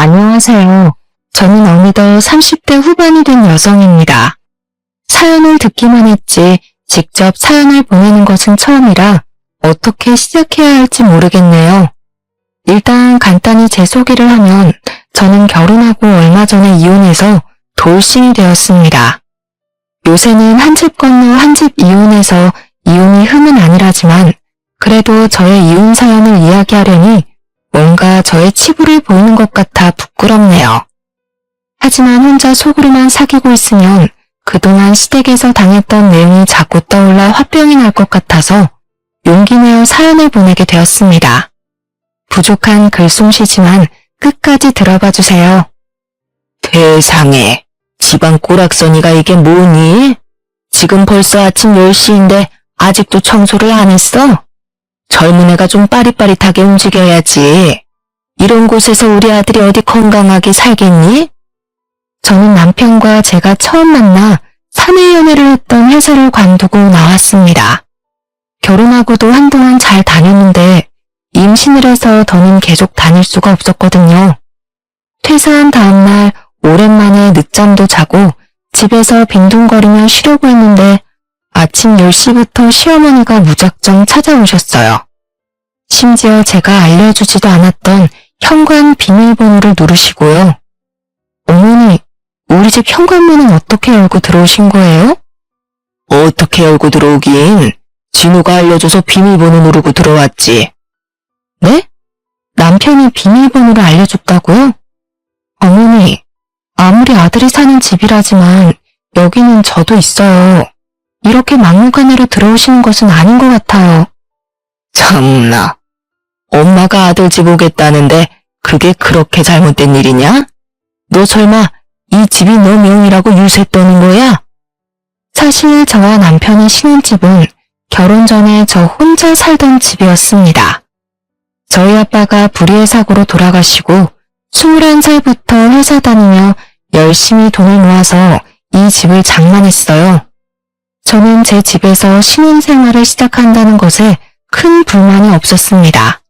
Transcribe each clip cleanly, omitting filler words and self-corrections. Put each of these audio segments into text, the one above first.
안녕하세요. 저는 어느덧 30대 후반이 된 여성입니다. 사연을 듣기만 했지 직접 사연을 보내는 것은 처음이라 어떻게 시작해야 할지 모르겠네요. 일단 간단히 제 소개를 하면 저는 결혼하고 얼마 전에 이혼해서 돌싱이 되었습니다. 요새는 한 집 건너 한 집 이혼해서 이혼이 흠은 아니라지만 그래도 저의 이혼 사연을 이야기하려니 뭔가 저의 치부를 보이는 것 같아 부끄럽네요. 하지만 혼자 속으로만 사귀고 있으면 그동안 시댁에서 당했던 내용이 자꾸 떠올라 화병이 날 것 같아서 용기 내어 사연을 보내게 되었습니다. 부족한 글솜씨지만 끝까지 들어봐 주세요. 세상에, 집안 꼬락서니가 이게 뭐니? 지금 벌써 아침 10시인데 아직도 청소를 안 했어? 젊은 애가 좀 빠릿빠릿하게 움직여야지. 이런 곳에서 우리 아들이 어디 건강하게 살겠니? 저는 남편과 제가 처음 만나 사내 연애를 했던 회사를 관두고 나왔습니다. 결혼하고도 한동안 잘 다녔는데 임신을 해서 더는 계속 다닐 수가 없었거든요. 퇴사한 다음날 오랜만에 늦잠도 자고 집에서 빈둥거리며 쉬려고 했는데 아침 10시부터 시어머니가 무작정 찾아오셨어요. 심지어 제가 알려주지도 않았던 현관 비밀번호를 누르시고요. 어머니, 우리 집 현관문은 어떻게 열고 들어오신 거예요? 어떻게 열고 들어오긴? 진우가 알려줘서 비밀번호 누르고 들어왔지. 네? 남편이 비밀번호를 알려줬다고요? 어머니, 아무리 아들이 사는 집이라지만 여기는 저도 있어요. 이렇게 막무가내로 들어오시는 것은 아닌 것 같아요. 참나. 엄마가 아들 집 오겠다는데 그게 그렇게 잘못된 일이냐? 너 설마 이 집이 너 명이라고 유세 떠는 거야? 사실 저와 남편의 신혼집은 결혼 전에 저 혼자 살던 집이었습니다. 저희 아빠가 불의의 사고로 돌아가시고 21살부터 회사 다니며 열심히 돈을 모아서 이 집을 장만했어요. 저는 제 집에서 신혼생활을 시작한다는 것에 큰 불만이 없었습니다.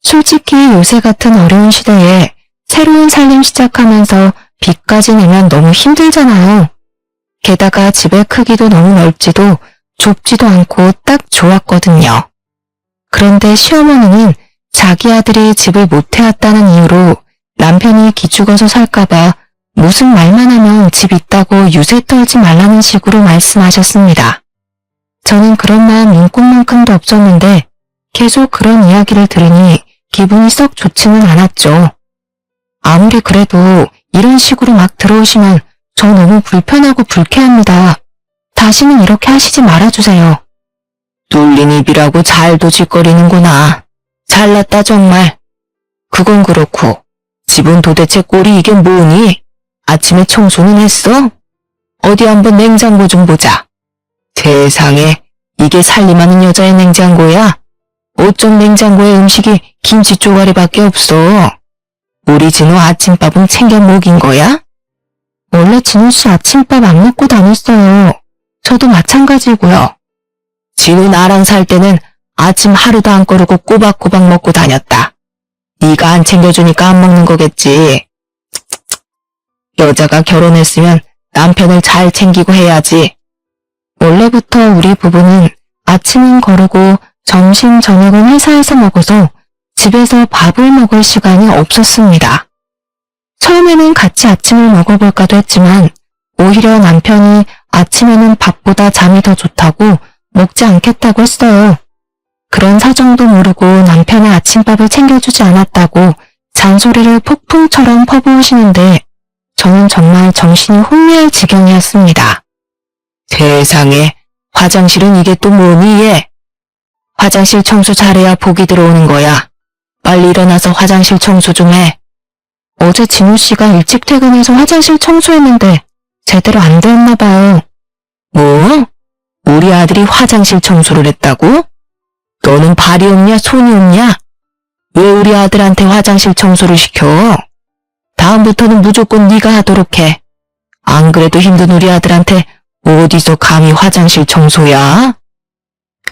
솔직히 요새 같은 어려운 시대에 새로운 살림 시작하면서 빚까지 내면 너무 힘들잖아요. 게다가 집의 크기도 너무 넓지도 좁지도 않고 딱 좋았거든요. 그런데 시어머니는 자기 아들이 집을 못 해왔다는 이유로 남편이 기죽어서 살까봐 무슨 말만 하면 집 있다고 유세 떨지 말라는 식으로 말씀하셨습니다. 저는 그런 마음 눈꼽만큼도 없었는데 계속 그런 이야기를 들으니 기분이 썩 좋지는 않았죠. 아무리 그래도 이런 식으로 막 들어오시면 저 너무 불편하고 불쾌합니다. 다시는 이렇게 하시지 말아주세요. 뚫린 입이라고 잘도 짓거리는구나. 잘났다 정말. 그건 그렇고 집은 도대체 꼴이 이게 뭐니? 아침에 청소는 했어? 어디 한번 냉장고 좀 보자. 세상에, 이게 살림하는 여자의 냉장고야? 어쩜 냉장고에 음식이 김치 쪼가리밖에 없어? 우리 진우 아침밥은 챙겨 먹인 거야? 원래 진우 씨 아침밥 안 먹고 다녔어요. 저도 마찬가지고요. 진우 나랑 살 때는 아침 하루도 안 거르고 꼬박꼬박 먹고 다녔다. 네가 안 챙겨주니까 안 먹는 거겠지. 여자가 결혼했으면 남편을 잘 챙기고 해야지. 원래부터 우리 부부는 아침은 거르고 점심, 저녁은 회사에서 먹어서 집에서 밥을 먹을 시간이 없었습니다. 처음에는 같이 아침을 먹어볼까도 했지만 오히려 남편이 아침에는 밥보다 잠이 더 좋다고 먹지 않겠다고 했어요. 그런 사정도 모르고 남편의 아침밥을 챙겨주지 않았다고 잔소리를 폭풍처럼 퍼부으시는데 저는 정말 정신이 혼미할 지경이었습니다. 세상에, 화장실은 이게 또 뭐니 얘? 화장실 청소 잘해야 복이 들어오는 거야. 빨리 일어나서 화장실 청소 좀 해. 어제 진우 씨가 일찍 퇴근해서 화장실 청소했는데 제대로 안 되었나 봐요. 뭐? 우리 아들이 화장실 청소를 했다고? 너는 발이 없냐 손이 없냐? 왜 우리 아들한테 화장실 청소를 시켜? 다음부터는 무조건 네가 하도록 해. 안 그래도 힘든 우리 아들한테 어디서 감히 화장실 청소야?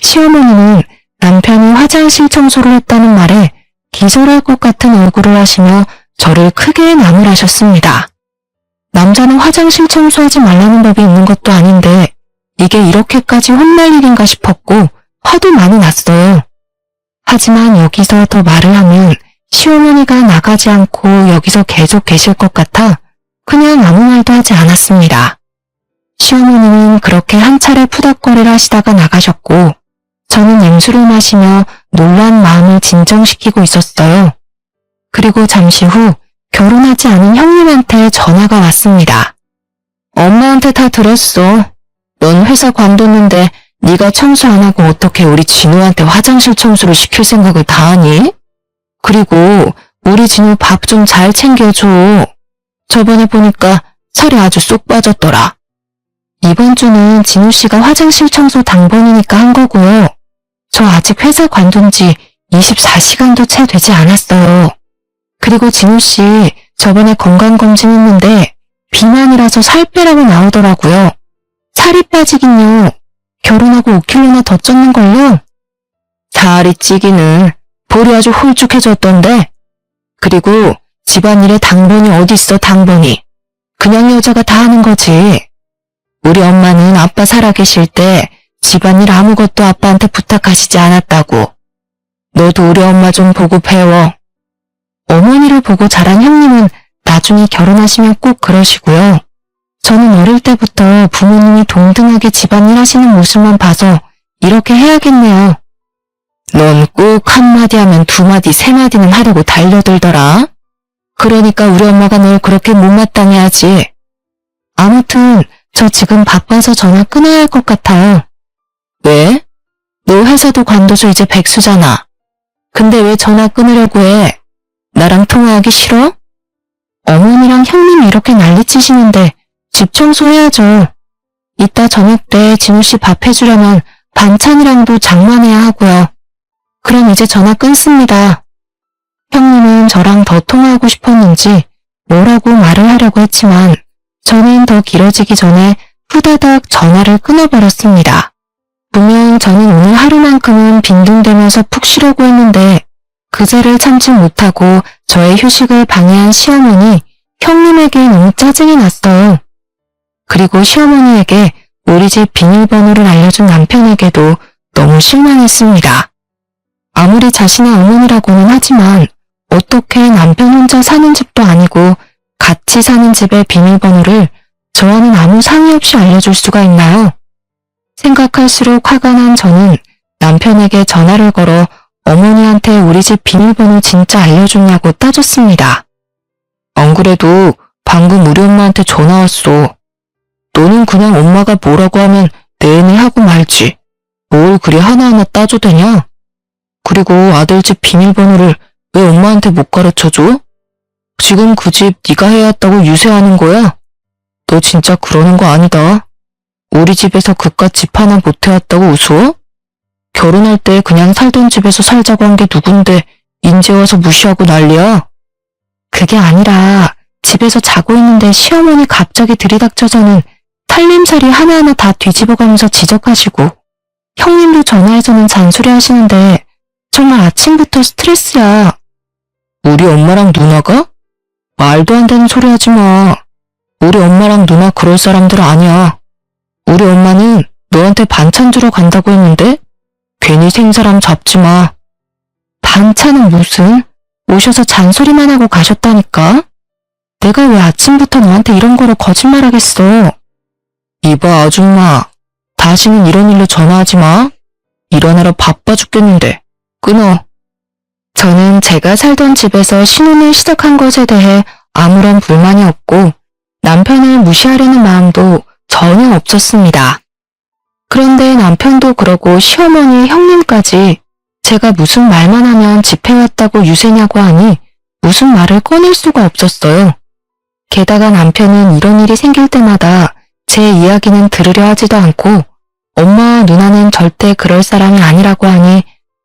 시어머니는 남편이 화장실 청소를 했다는 말에 기절할 것 같은 얼굴을 하시며 저를 크게 나무라셨습니다. 남자는 화장실 청소하지 말라는 법이 있는 것도 아닌데 이게 이렇게까지 혼날 일인가 싶었고 화도 많이 났어요. 하지만 여기서 더 말을 하면 시어머니가 나가지 않고 여기서 계속 계실 것 같아 그냥 아무 말도 하지 않았습니다. 시어머니는 그렇게 한 차례 푸닥거리를 하시다가 나가셨고 저는 냉수를 마시며 놀란 마음을 진정시키고 있었어요. 그리고 잠시 후 결혼하지 않은 형님한테 전화가 왔습니다. 엄마한테 다 들었어. 넌 회사 관뒀는데 네가 청소 안 하고 어떻게 우리 진우한테 화장실 청소를 시킬 생각을 다 하니? 그리고 우리 진우 밥 좀 잘 챙겨줘. 저번에 보니까 살이 아주 쏙 빠졌더라. 이번 주는 진우 씨가 화장실 청소 당번이니까 한 거고요. 저 아직 회사 관둔 지 24시간도 채 되지 않았어요. 그리고 진우 씨 저번에 건강검진 했는데 비만이라서 살 빼라고 나오더라고요. 살이 빠지긴요. 결혼하고 5kg나 더 쪘는걸요? 살이 찌기는 볼이 아주 홀쭉해졌던데. 그리고 집안일에 당번이 어딨어 당번이. 그냥 여자가 다 하는 거지. 우리 엄마는 아빠 살아계실 때 집안일 아무것도 아빠한테 부탁하시지 않았다고. 너도 우리 엄마 좀 보고 배워. 어머니를 보고 자란 형님은 나중에 결혼하시면 꼭 그러시고요. 저는 어릴 때부터 부모님이 동등하게 집안일 하시는 모습만 봐서 이렇게 해야겠네요. 넌 꼭 한마디 하면 두마디 세마디는 하려고 달려들더라. 그러니까 우리 엄마가 널 그렇게 못마땅해 하지. 아무튼 저 지금 바빠서 전화 끊어야 할 것 같아요. 왜? 너 회사도 관둬서 이제 백수잖아. 근데 왜 전화 끊으려고 해? 나랑 통화하기 싫어? 어머니랑 형님이 이렇게 난리치시는데 집 청소해야죠. 이따 저녁 때 진우 씨 밥 해주려면 반찬이랑도 장만해야 하고요. 그럼 이제 전화 끊습니다. 형님은 저랑 더 통화하고 싶었는지 뭐라고 말을 하려고 했지만 저는 더 길어지기 전에 후다닥 전화를 끊어버렸습니다. 분명 저는 오늘 하루만큼은 빈둥대면서 푹 쉬려고 했는데 그제를 참지 못하고 저의 휴식을 방해한 시어머니, 형님에게 너무 짜증이 났어요. 그리고 시어머니에게 우리 집 비밀번호를 알려준 남편에게도 너무 실망했습니다. 아무리 자신의 어머니라고는 하지만 어떻게 남편 혼자 사는 집도 아니고 같이 사는 집의 비밀번호를 저와는 아무 상의 없이 알려줄 수가 있나요? 생각할수록 화가 난 저는 남편에게 전화를 걸어 어머니한테 우리 집 비밀번호 진짜 알려줬냐고 따졌습니다. 안 그래도 방금 우리 엄마한테 전화 왔어. 너는 그냥 엄마가 뭐라고 하면 내내 하고 말지. 뭘 그리 하나하나 따져대냐? 그리고 아들 집 비밀번호를 왜 엄마한테 못 가르쳐줘? 지금 그 집 네가 해야 했다고 유세하는 거야? 너 진짜 그러는 거 아니다. 우리 집에서 그깟 집 하나 못 해왔다고 웃어? 결혼할 때 그냥 살던 집에서 살자고 한 게 누군데 인제 와서 무시하고 난리야? 그게 아니라 집에서 자고 있는데 시어머니 갑자기 들이닥쳐서는 살림살이 하나하나 다 뒤집어가면서 지적하시고 형님도 전화해서는 잔소리 하시는데 정말 아침부터 스트레스야. 우리 엄마랑 누나가? 말도 안 되는 소리 하지 마. 우리 엄마랑 누나 그럴 사람들 아니야. 우리 엄마는 너한테 반찬 주러 간다고 했는데 괜히 생사람 잡지 마. 반찬은 무슨? 오셔서 잔소리만 하고 가셨다니까? 내가 왜 아침부터 너한테 이런 거로 거짓말하겠어. 이봐 아줌마, 다시는 이런 일로 전화하지 마. 일하느라 바빠 죽겠는데 끊어. 저는 제가 살던 집에서 신혼을 시작한 것에 대해 아무런 불만이 없고 남편을 무시하려는 마음도 전혀 없었습니다. 그런데 남편도 그러고 시어머니, 형님까지 제가 무슨 말만 하면 집해왔다고 유세냐고 하니 무슨 말을 꺼낼 수가 없었어요. 게다가 남편은 이런 일이 생길 때마다 제 이야기는 들으려 하지도 않고 엄마와 누나는 절대 그럴 사람이 아니라고 하니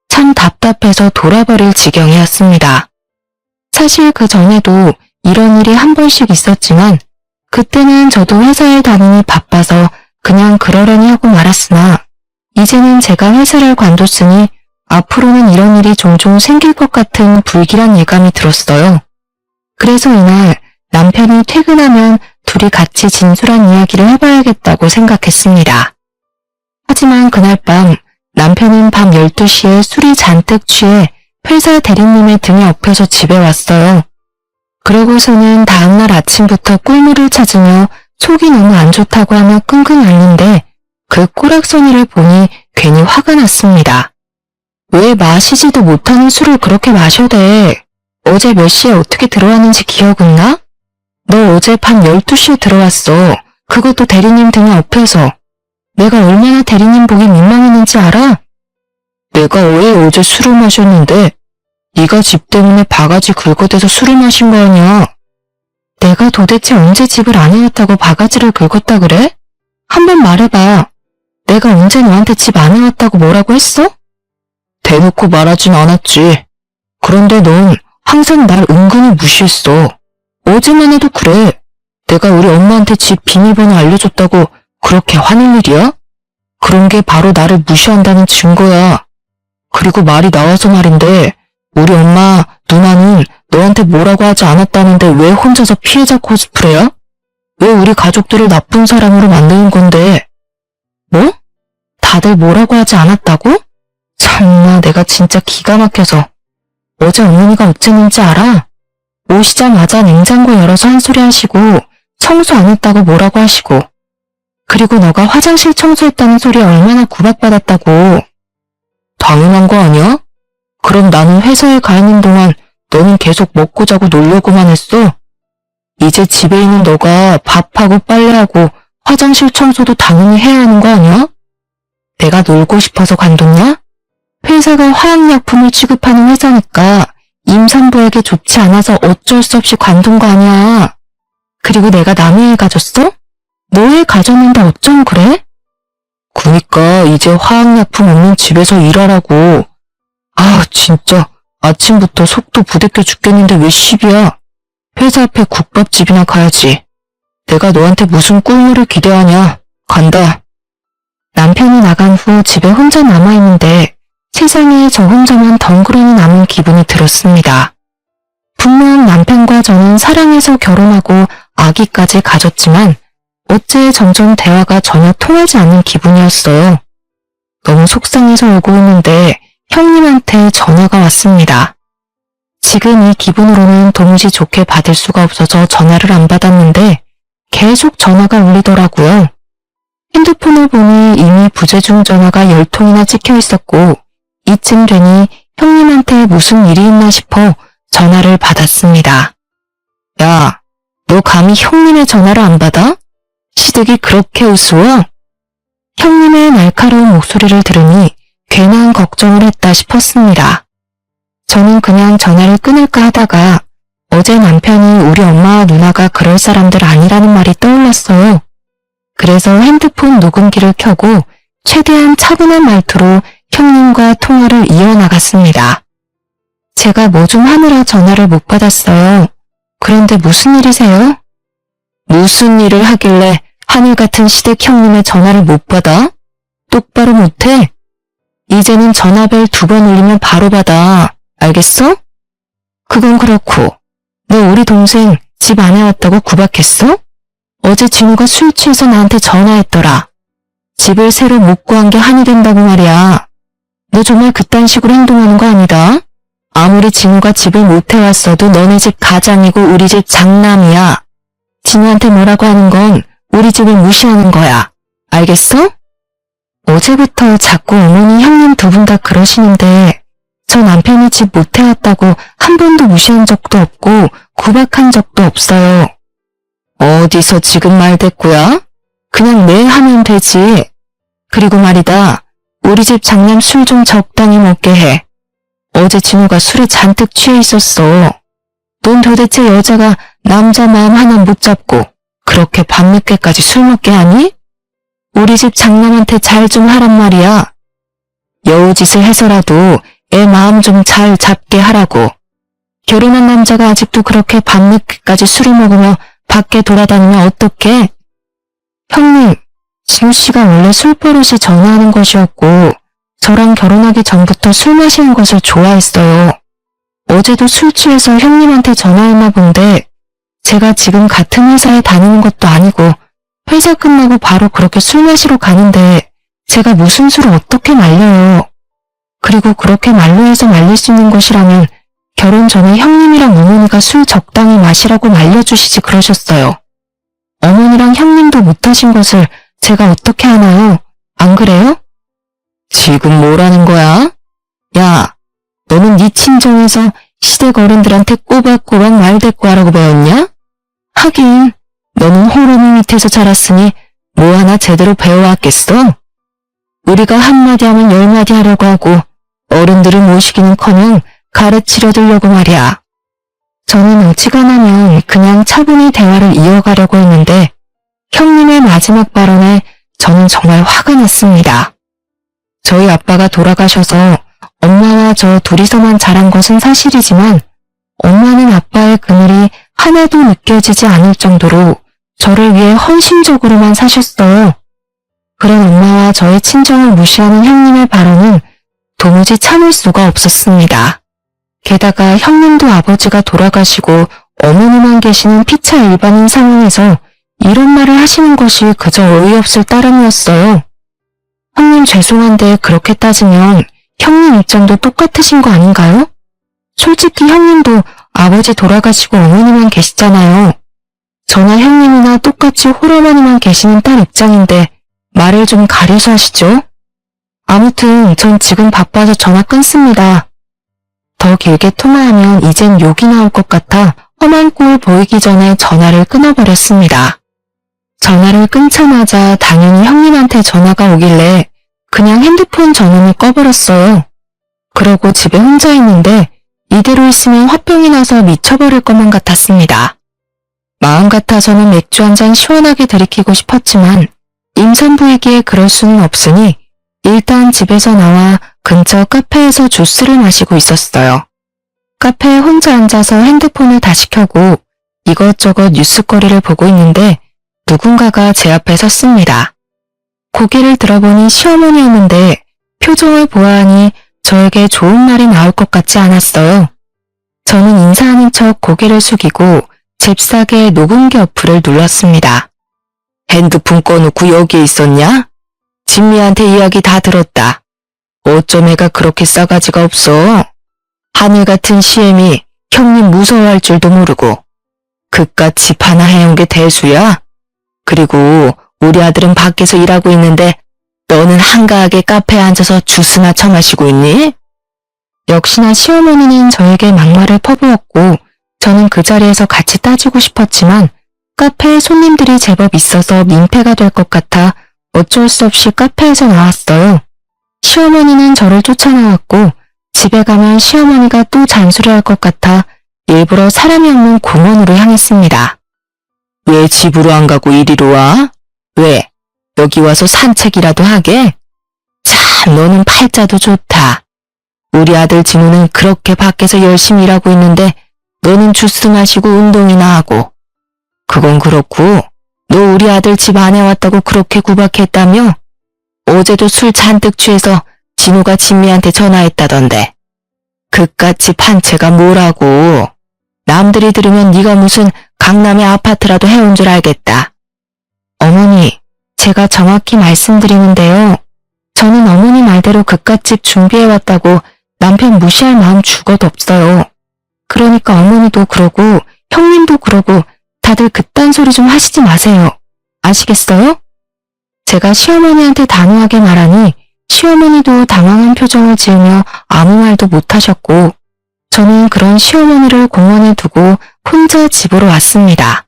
참 답답해서 돌아버릴 지경이었습니다. 사실 그 전에도 이런 일이 한 번씩 있었지만 그때는 저도 회사에 다니니 바빠서 그냥 그러려니 하고 말았으나 이제는 제가 회사를 관뒀으니 앞으로는 이런 일이 종종 생길 것 같은 불길한 예감이 들었어요. 그래서 이날 남편이 퇴근하면 둘이 같이 진솔한 이야기를 해봐야겠다고 생각했습니다. 하지만 그날 밤 남편은 밤 12시에 술이 잔뜩 취해 회사 대리님의 등에 업혀서 집에 왔어요. 그러고서는 다음날 아침부터 꿀물을 찾으며 속이 너무 안 좋다고 하며 끙끙 앓는데 그 꼬락서니를 보니 괜히 화가 났습니다. 왜 마시지도 못하는 술을 그렇게 마셔대? 어제 몇 시에 어떻게 들어왔는지 기억은 나? 너 어제 밤 12시에 들어왔어. 그것도 대리님 등에 업혀서. 내가 얼마나 대리님 보기 민망했는지 알아? 내가 왜 어제 술을 마셨는데 네가 집 때문에 바가지 긁어대서 술을 마신 거 아니야. 내가 도대체 언제 집을 안 해왔다고 바가지를 긁었다 그래? 한번 말해봐. 내가 언제 너한테 집 안 해왔다고 뭐라고 했어? 대놓고 말하진 않았지. 그런데 넌 항상 날 은근히 무시했어. 어제만 해도 그래. 내가 우리 엄마한테 집 비밀번호 알려줬다고 그렇게 화낼 일이야? 그런 게 바로 나를 무시한다는 증거야. 그리고 말이 나와서 말인데 우리 엄마, 누나는 너한테 뭐라고 하지 않았다는데 왜 혼자서 피해자 코스프레야? 왜 우리 가족들을 나쁜 사람으로 만드는 건데? 뭐? 다들 뭐라고 하지 않았다고? 참나 내가 진짜 기가 막혀서. 어제 어머니가 어쨌는지 알아? 오시자마자 냉장고 열어서 한 소리 하시고 청소 안 했다고 뭐라고 하시고 그리고 너가 화장실 청소했다는 소리에 얼마나 구박받았다고. 당연한 거 아니야? 그럼 나는 회사에 가 있는 동안 너는 계속 먹고 자고 놀려고만 했어? 이제 집에 있는 너가 밥하고 빨래하고 화장실 청소도 당연히 해야 하는 거 아니야? 내가 놀고 싶어서 관뒀냐? 회사가 화학약품을 취급하는 회사니까 임산부에게 좋지 않아서 어쩔 수 없이 관둔 거 아니야. 그리고 내가 남의 애 가졌어? 너의 가졌는데 어쩜 그래? 그니까 이제 화학약품 없는 집에서 일하라고. 아 진짜 아침부터 속도 부대껴 죽겠는데 왜 시비야? 회사 앞에 국밥집이나 가야지. 내가 너한테 무슨 꿀물을 기대하냐. 간다. 남편이 나간 후 집에 혼자 남아있는데 세상에 저 혼자만 덩그러니 남은 기분이 들었습니다. 분명 남편과 저는 사랑해서 결혼하고 아기까지 가졌지만 어째 점점 대화가 전혀 통하지 않는 기분이었어요. 너무 속상해서 오고 있는데 형님한테 전화가 왔습니다. 지금 이 기분으로는 도무지 좋게 받을 수가 없어서 전화를 안 받았는데 계속 전화가 울리더라고요. 핸드폰을 보니 이미 부재중 전화가 10통이나 찍혀 있었고 이쯤 되니 형님한테 무슨 일이 있나 싶어 전화를 받았습니다. 야, 너 감히 형님의 전화를 안 받아? 시댁이 그렇게 우스워? 형님의 날카로운 목소리를 들으니 괜한 걱정을 했다 싶었습니다. 저는 그냥 전화를 끊을까 하다가 어제 남편이 우리 엄마와 누나가 그럴 사람들 아니라는 말이 떠올랐어요. 그래서 핸드폰 녹음기를 켜고 최대한 차분한 말투로 형님과 통화를 이어나갔습니다. 제가 뭐 좀 하느라 전화를 못 받았어요. 그런데 무슨 일이세요? 무슨 일을 하길래 하늘 같은 시댁 형님의 전화를 못 받아? 똑바로 못해? 이제는 전화벨 2번 울리면 바로 받아. 알겠어? 그건 그렇고 너 우리 동생 집 안 해왔다고 구박했어? 어제 진우가 술 취해서 나한테 전화했더라. 집을 새로 못 구한 게 한이 된다고 말이야. 너 정말 그딴 식으로 행동하는 거 아니다. 아무리 진우가 집을 못 해왔어도 너네 집 가장이고 우리 집 장남이야. 진우한테 뭐라고 하는 건 우리 집을 무시하는 거야. 알겠어? 어제부터 자꾸 어머니 형님 2분 다 그러시는데 저 남편이 집 못 해왔다고 한 번도 무시한 적도 없고 구박한 적도 없어요. 어디서 지금 말대꾸야? 그냥 네 하면 되지. 그리고 말이다. 우리 집 장남 술 좀 적당히 먹게 해. 어제 진우가 술에 잔뜩 취해 있었어. 넌 도대체 여자가 남자 마음 하나 못 잡고 그렇게 밤늦게까지 술 먹게 하니? 우리 집 장남한테 잘 좀 하란 말이야. 여우짓을 해서라도 애 마음 좀 잘 잡게 하라고. 결혼한 남자가 아직도 그렇게 밤늦게까지 술을 먹으며 밖에 돌아다니면 어떡해? 형님, 진우 씨가 원래 술버릇이 전화하는 것이었고 저랑 결혼하기 전부터 술 마시는 것을 좋아했어요. 어제도 술 취해서 형님한테 전화했나 본데 제가 지금 같은 회사에 다니는 것도 아니고 회사 끝나고 바로 그렇게 술 마시러 가는데 제가 무슨 술을 어떻게 말려요. 그리고 그렇게 말로 해서 말릴 수 있는 것이라면 결혼 전에 형님이랑 어머니가 술 적당히 마시라고 말려주시지 그러셨어요. 어머니랑 형님도 못하신 것을 제가 어떻게 하나요? 안 그래요? 지금 뭐라는 거야? 야, 너는 네 친정에서 시댁 어른들한테 꼬박꼬박 말대꾸하라고 배웠냐? 하긴 너는 호르몬 밑에서 자랐으니 뭐 하나 제대로 배워왔겠어? 우리가 한마디 하면 열마디 하려고 하고 어른들을 모시기는커녕 가르치려 들려고 말이야. 저는 어지간하면 그냥 차분히 대화를 이어가려고 했는데 형님의 마지막 발언에 저는 정말 화가 났습니다. 저희 아빠가 돌아가셔서 엄마와 저 둘이서만 자란 것은 사실이지만 엄마는 아빠의 그늘이 하나도 느껴지지 않을 정도로 저를 위해 헌신적으로만 사셨어요. 그런 엄마와 저의 친정을 무시하는 형님의 발언은 도무지 참을 수가 없었습니다. 게다가 형님도 아버지가 돌아가시고 어머니만 계시는 피차 일반인 상황에서 이런 말을 하시는 것이 그저 어이없을 따름이었어요. 형님 죄송한데 그렇게 따지면 형님 입장도 똑같으신 거 아닌가요? 솔직히 형님도 아버지 돌아가시고 어머니만 계시잖아요. 저나 형님이나 똑같이 홀어머니만 계시는 딸 입장인데 말을 좀 가려서 하시죠. 아무튼 전 지금 바빠서 전화 끊습니다. 더 길게 통화하면 이젠 욕이 나올 것 같아 험한 꼴 보이기 전에 전화를 끊어버렸습니다. 전화를 끊자마자 당연히 형님한테 전화가 오길래 그냥 핸드폰 전원을 꺼버렸어요. 그러고 집에 혼자 있는데 이대로 있으면 화병이 나서 미쳐버릴 것만 같았습니다. 마음 같아서는 맥주 한 잔 시원하게 들이키고 싶었지만 임산부이기에 그럴 수는 없으니 일단 집에서 나와 근처 카페에서 주스를 마시고 있었어요. 카페에 혼자 앉아서 핸드폰을 다시 켜고 이것저것 뉴스거리를 보고 있는데 누군가가 제 앞에 섰습니다. 고개를 들어보니 시어머니였는데 표정을 보아하니 저에게 좋은 말이 나올 것 같지 않았어요. 저는 인사하는 척 고개를 숙이고 잽싸게 녹음기 어플을 눌렀습니다. 핸드폰 꺼놓고 여기에 있었냐? 진미한테 이야기 다 들었다. 어쩜 애가 그렇게 싸가지가 없어? 하늘 같은 시엠이 형님 무서워할 줄도 모르고 그깟 집 하나 해온 게 대수야? 그리고 우리 아들은 밖에서 일하고 있는데 너는 한가하게 카페에 앉아서 주스나 처마시고 있니? 역시나 시어머니는 저에게 막말을 퍼부었고 저는 그 자리에서 같이 따지고 싶었지만 카페에 손님들이 제법 있어서 민폐가 될 것 같아 어쩔 수 없이 카페에서 나왔어요. 시어머니는 저를 쫓아나왔고 집에 가면 시어머니가 또 잔소리할 것 같아 일부러 사람이 없는 공원으로 향했습니다. 왜 집으로 안 가고 이리로 와? 왜? 여기 와서 산책이라도 하게? 참, 너는 팔자도 좋다. 우리 아들 진우는 그렇게 밖에서 열심히 일하고 있는데 너는 주스 마시고 운동이나 하고. 그건 그렇고 너 우리 아들 집 안에 왔다고 그렇게 구박했다며? 어제도 술 잔뜩 취해서 진우가 진미한테 전화했다던데. 그깟 한 채가 뭐라고. 남들이 들으면 네가 무슨 강남의 아파트라도 해온 줄 알겠다. 어머니, 제가 정확히 말씀드리는데요. 저는 어머니 말대로 그깟집 준비해왔다고 남편 무시할 마음 죽어도 없어요. 그러니까 어머니도 그러고 형님도 그러고 다들 그딴 소리 좀 하시지 마세요. 아시겠어요? 제가 시어머니한테 단호하게 말하니 시어머니도 당황한 표정을 지으며 아무 말도 못하셨고 저는 그런 시어머니를 공원에 두고 혼자 집으로 왔습니다.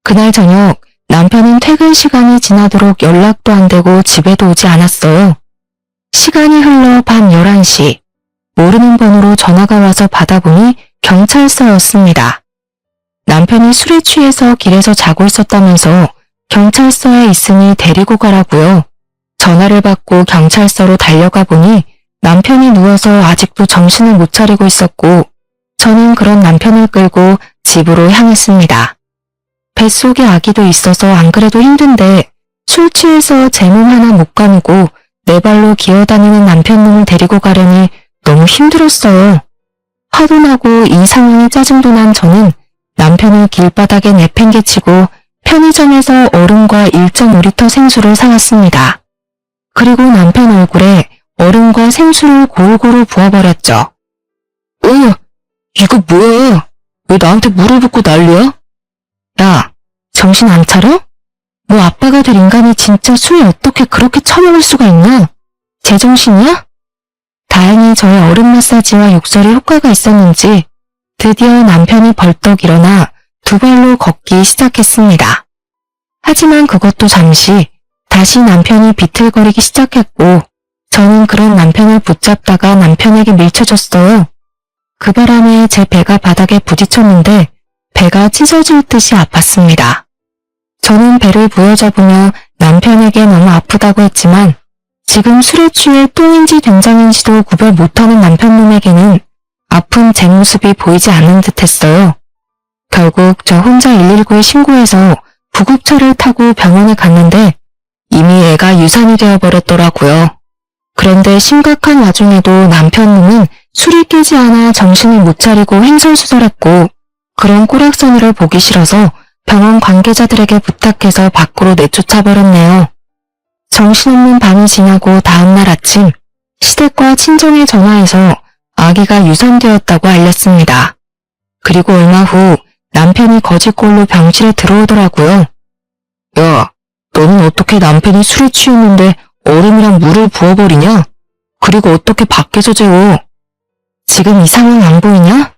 그날 저녁 남편은 퇴근 시간이 지나도록 연락도 안 되고 집에도 오지 않았어요. 시간이 흘러 밤 11시 모르는 번호로 전화가 와서 받아보니 경찰서였습니다. 남편이 술에 취해서 길에서 자고 있었다면서 경찰서에 있으니 데리고 가라고요. 전화를 받고 경찰서로 달려가 보니 남편이 누워서 아직도 정신을 못 차리고 있었고 저는 그런 남편을 끌고 집으로 향했습니다. 뱃속에 아기도 있어서 안 그래도 힘든데 술 취해서 제 몸 하나 못 가누고 내 발로 기어다니는 남편 놈을 데리고 가려니 너무 힘들었어요. 화도 나고 이 상황에 짜증도 난 저는 남편을 길바닥에 내팽개치고 편의점에서 얼음과 1.5리터 생수를 사왔습니다. 그리고 남편 얼굴에 얼음과 생수를 골고루 부어버렸죠. 이거 뭐야? 왜 나한테 물을 붓고 난리야? 야, 정신 안 차려? 너 아빠가 될 인간이 진짜 술 어떻게 그렇게 처먹을 수가 있냐? 제정신이야? 다행히 저의 얼음 마사지와 욕설이 효과가 있었는지 드디어 남편이 벌떡 일어나 두 발로 걷기 시작했습니다. 하지만 그것도 잠시 다시 남편이 비틀거리기 시작했고 저는 그런 남편을 붙잡다가 남편에게 밀쳐줬어요. 그 바람에 제 배가 바닥에 부딪혔는데 배가 찢어질 듯이 아팠습니다. 저는 배를 부여잡으며 남편에게 너무 아프다고 했지만 지금 술에 취해 똥인지 된장인지도 구별 못하는 남편 놈에게는 아픈 제 모습이 보이지 않는 듯했어요. 결국 저 혼자 119에 신고해서 구급차를 타고 병원에 갔는데 이미 애가 유산이 되어버렸더라고요. 그런데 심각한 와중에도 남편 놈은 술이 깨지 않아 정신을 못 차리고 횡설수설했고 그런 꼬락서니를 보기 싫어서 병원 관계자들에게 부탁해서 밖으로 내쫓아버렸네요. 정신없는 밤이 지나고 다음날 아침 시댁과 친정에 전화해서 아기가 유산되었다고 알렸습니다. 그리고 얼마 후 남편이 거짓골로 병실에 들어오더라고요. 야, 너는 어떻게 남편이 술에 취했는데 얼음이랑 물을 부어버리냐? 그리고 어떻게 밖에서 재워? 지금 이 상황 안 보이냐?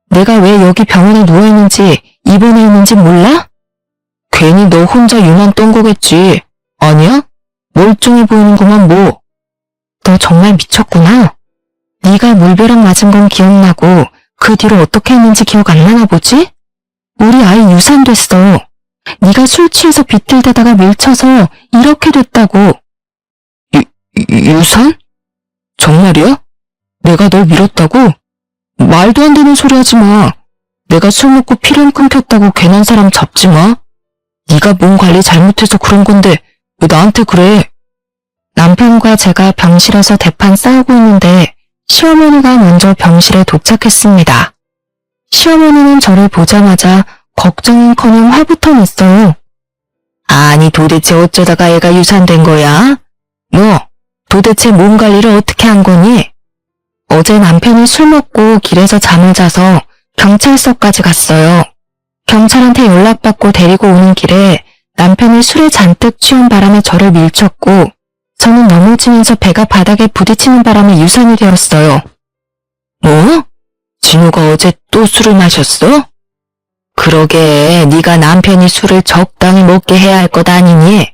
내가 왜 여기 병원에 누워있는지 입원해 있는지 몰라? 괜히 너 혼자 유난 떤 거겠지. 아니야? 멀쩡해 보이는구만 뭐. 너 정말 미쳤구나. 네가 물벼락 맞은 건 기억나고 그 뒤로 어떻게 했는지 기억 안 나나 보지? 우리 아이 유산됐어. 네가 술 취해서 비틀대다가 밀쳐서 이렇게 됐다고. 유산? 정말이야? 내가 널 밀었다고? 말도 안 되는 소리 하지 마. 내가 술 먹고 피름 끊겼다고 괜한 사람 잡지 마. 네가 몸 관리 잘못해서 그런 건데 왜 나한테 그래? 남편과 제가 병실에서 대판 싸우고 있는데 시어머니가 먼저 병실에 도착했습니다. 시어머니는 저를 보자마자 걱정은커녕 화부터 냈어요. 아니 도대체 어쩌다가 애가 유산된 거야? 너 도대체 몸 관리를 어떻게 한 거니? 어제 남편이 술 먹고 길에서 잠을 자서 경찰서까지 갔어요. 경찰한테 연락받고 데리고 오는 길에 남편이 술에 잔뜩 취한 바람에 저를 밀쳤고 저는 넘어지면서 배가 바닥에 부딪히는 바람에 유산이 되었어요. 뭐? 진우가 어제 또 술을 마셨어? 그러게 네가 남편이 술을 적당히 먹게 해야 할 것 아니니?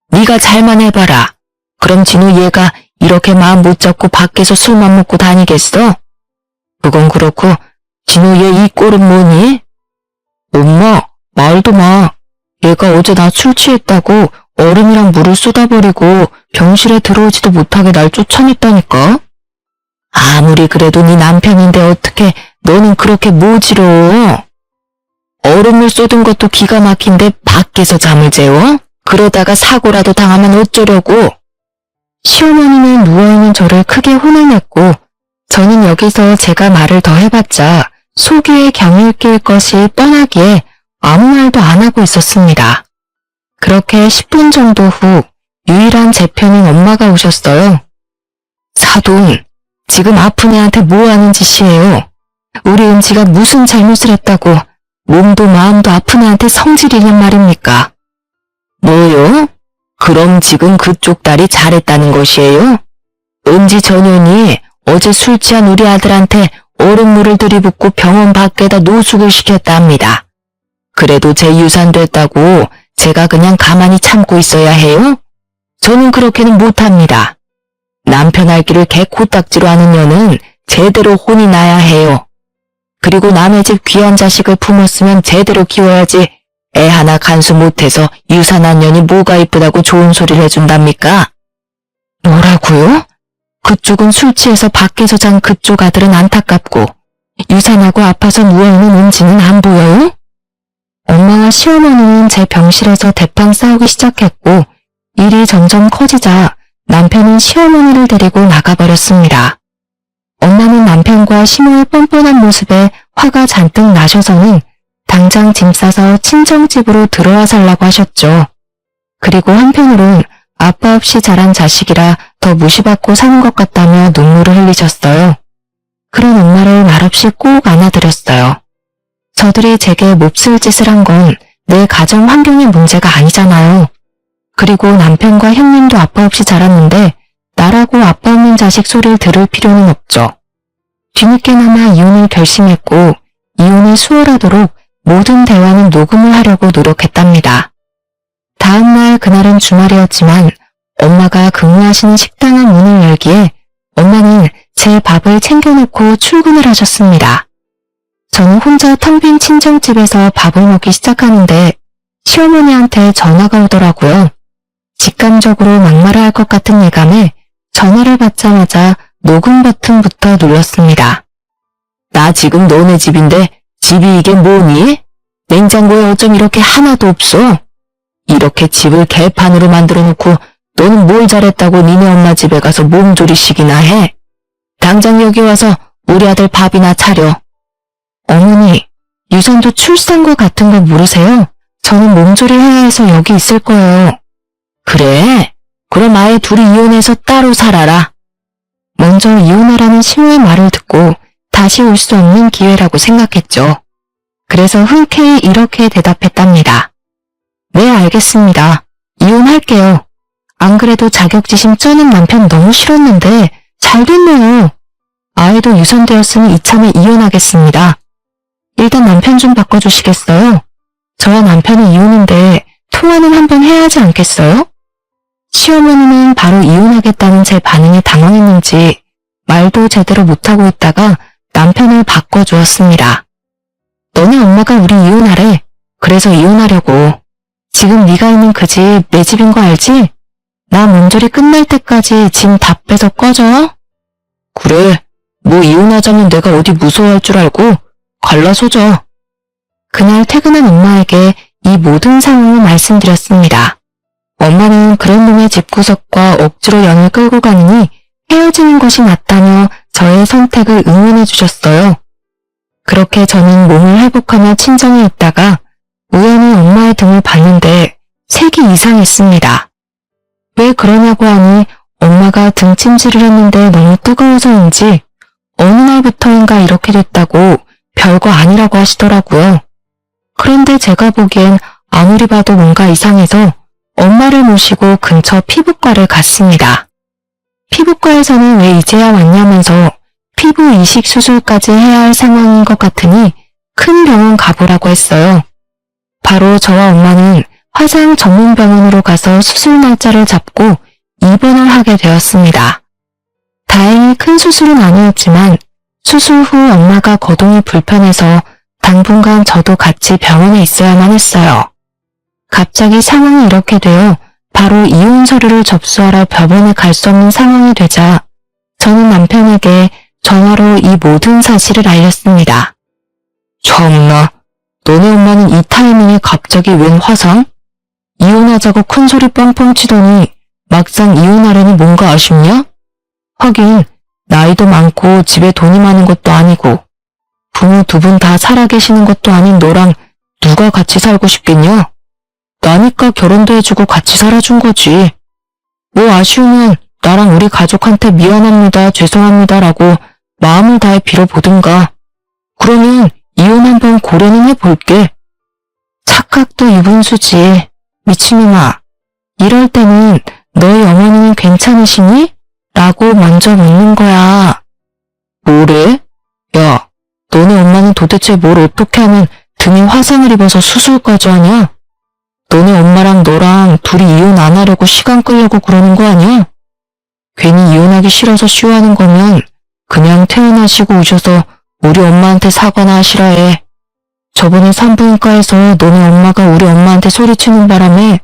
네가 잘만 해봐라. 그럼 진우 얘가 이렇게 마음 못 잡고 밖에서 술만 먹고 다니겠어? 그건 그렇고 진우 얘 이 꼴은 뭐니? 엄마, 말도 마. 얘가 어제 나 술 취했다고 얼음이랑 물을 쏟아버리고 병실에 들어오지도 못하게 날 쫓아냈다니까? 아무리 그래도 네 남편인데 어떻게 너는 그렇게 모지러워? 얼음을 쏟은 것도 기가 막힌데 밖에서 잠을 재워? 그러다가 사고라도 당하면 어쩌려고? 시어머니는 누워있는 저를 크게 혼내냈고 저는 여기서 제가 말을 더 해봤자 속이에 경을 낄 것이 뻔하기에 아무 말도 안 하고 있었습니다. 그렇게 10분 정도 후 유일한 제 편인 엄마가 오셨어요. 사돈, 지금 아픈 애한테 뭐 하는 짓이에요? 우리 은지가 무슨 잘못을 했다고 몸도 마음도 아픈 애한테 성질이냔 말입니까? 뭐요? 그럼 지금 그쪽 딸이 잘했다는 것이에요? 은지 전현이 어제 술 취한 우리 아들한테 얼음물을 들이붓고 병원 밖에다 노숙을 시켰답니다. 그래도 제 유산됐다고 제가 그냥 가만히 참고 있어야 해요? 저는 그렇게는 못합니다. 남편 할 길을 개 코딱지로 하는 년은 제대로 혼이 나야 해요. 그리고 남의 집 귀한 자식을 품었으면 제대로 키워야지 애 하나 간수 못해서 유산한 년이 뭐가 이쁘다고 좋은 소리를 해준답니까? 뭐라고요? 그쪽은 술 취해서 밖에서 잔 그쪽 아들은 안타깝고 유산하고 아파서 누워있는 은지는 안 보여요? 엄마와 시어머니는 제 병실에서 대판 싸우기 시작했고 일이 점점 커지자 남편은 시어머니를 데리고 나가버렸습니다. 엄마는 남편과 시모의 뻔뻔한 모습에 화가 잔뜩 나셔서는 당장 짐 싸서 친정집으로 들어와 살라고 하셨죠. 그리고 한편으론 아빠 없이 자란 자식이라 더 무시받고 사는 것 같다며 눈물을 흘리셨어요. 그런 엄마를 말없이 꼭 안아드렸어요. 저들이 제게 몹쓸 짓을 한 건 내 가정 환경의 문제가 아니잖아요. 그리고 남편과 형님도 아빠 없이 자랐는데 나라고 아빠 없는 자식 소리를 들을 필요는 없죠. 뒤늦게나마 이혼을 결심했고 이혼을 수월하도록 모든 대화는 녹음을 하려고 노력했답니다. 다음날 그날은 주말이었지만 엄마가 근무하시는 식당의 문을 열기에 엄마는 제 밥을 챙겨놓고 출근을 하셨습니다. 저는 혼자 텅 빈 친정집에서 밥을 먹기 시작하는데 시어머니한테 전화가 오더라고요. 직감적으로 막말을 할 것 같은 예감에 전화를 받자마자 녹음 버튼부터 눌렀습니다. 나 지금 너네 집인데 집이 이게 뭐니? 냉장고에 어쩜 이렇게 하나도 없어? 이렇게 집을 개판으로 만들어 놓고 너는 뭘 잘했다고 니네 엄마 집에 가서 몸조리식이나 해? 당장 여기 와서 우리 아들 밥이나 차려. 어머니, 유산도 출산과 같은 거 모르세요? 저는 몸조리 해야 해서 여기 있을 거예요. 그래? 그럼 아예 둘이 이혼해서 따로 살아라. 먼저 이혼하라는 시모의 말을 듣고 다시 올 수 없는 기회라고 생각했죠. 그래서 흔쾌히 이렇게 대답했답니다. 네, 알겠습니다. 이혼할게요. 안 그래도 자격지심 쩌는 남편 너무 싫었는데 잘 됐네요. 아이도 유산되었으니 이참에 이혼하겠습니다. 일단 남편 좀 바꿔주시겠어요? 저와 남편은 이혼인데 통화는 한번 해야 하지 않겠어요? 시어머니는 바로 이혼하겠다는 제 반응에 당황했는지 말도 제대로 못하고 있다가 남편을 바꿔주었습니다. 너네 엄마가 우리 이혼하래. 그래서 이혼하려고. 지금 네가 있는 그 집 내 집인 거 알지? 나 몸조리 끝날 때까지 짐 다 빼서 꺼져. 그래, 뭐 이혼하자면 내가 어디 무서워할 줄 알고 갈라서자. 그날 퇴근한 엄마에게 이 모든 상황을 말씀드렸습니다. 엄마는 그런 놈의 집구석과 억지로 연을 끌고 가느니 헤어지는 것이 낫다며 저의 선택을 응원해 주셨어요. 그렇게 저는 몸을 회복하며 친정에 있다가 우연히 엄마의 등을 봤는데 색이 이상했습니다. 왜 그러냐고 하니 엄마가 등찜질을 했는데 너무 뜨거워서인지 어느 날부터인가 이렇게 됐다고 별거 아니라고 하시더라고요. 그런데 제가 보기엔 아무리 봐도 뭔가 이상해서 엄마를 모시고 근처 피부과를 갔습니다. 피부과에서는 왜 이제야 왔냐면서 피부 이식 수술까지 해야 할 상황인 것 같으니 큰 병원 가보라고 했어요. 바로 저와 엄마는 화상 전문 병원으로 가서 수술 날짜를 잡고 입원을 하게 되었습니다. 다행히 큰 수술은 아니었지만 수술 후 엄마가 거동이 불편해서 당분간 저도 같이 병원에 있어야만 했어요. 갑자기 상황이 이렇게 되어 바로 이혼 서류를 접수하러 병원에 갈 수 없는 상황이 되자 저는 남편에게 전화로 이 모든 사실을 알렸습니다. 참나, 너네 엄마는 이 타이밍에 갑자기 웬 화상? 이혼하자고 큰소리 뻥뻥 치더니 막상 이혼하려니 뭔가 아쉽냐? 하긴 나이도 많고 집에 돈이 많은 것도 아니고 부모 두 분 다 살아계시는 것도 아닌 너랑 누가 같이 살고 싶겠냐? 나니까 결혼도 해주고 같이 살아준 거지. 뭐 아쉬우면 나랑 우리 가족한테 미안합니다, 죄송합니다라고 마음을 다해 빌어보든가. 그러면 이혼 한번 고려는 해볼게. 착각도 유분수지. 미친놈아. 이럴 때는 너희 어머니는 괜찮으시니? 라고 먼저 묻는 거야. 뭐래? 야, 너네 엄마는 도대체 뭘 어떻게 하면 등에 화상을 입어서 수술까지 하냐? 너네 엄마랑 너랑 둘이 이혼 안 하려고 시간 끌려고 그러는 거 아니야? 괜히 이혼하기 싫어서 쉬워하는 거면 그냥 퇴원하시고 오셔서 우리 엄마한테 사과나 하시라 해. 저번에 산부인과에서 너네 엄마가 우리 엄마한테 소리치는 바람에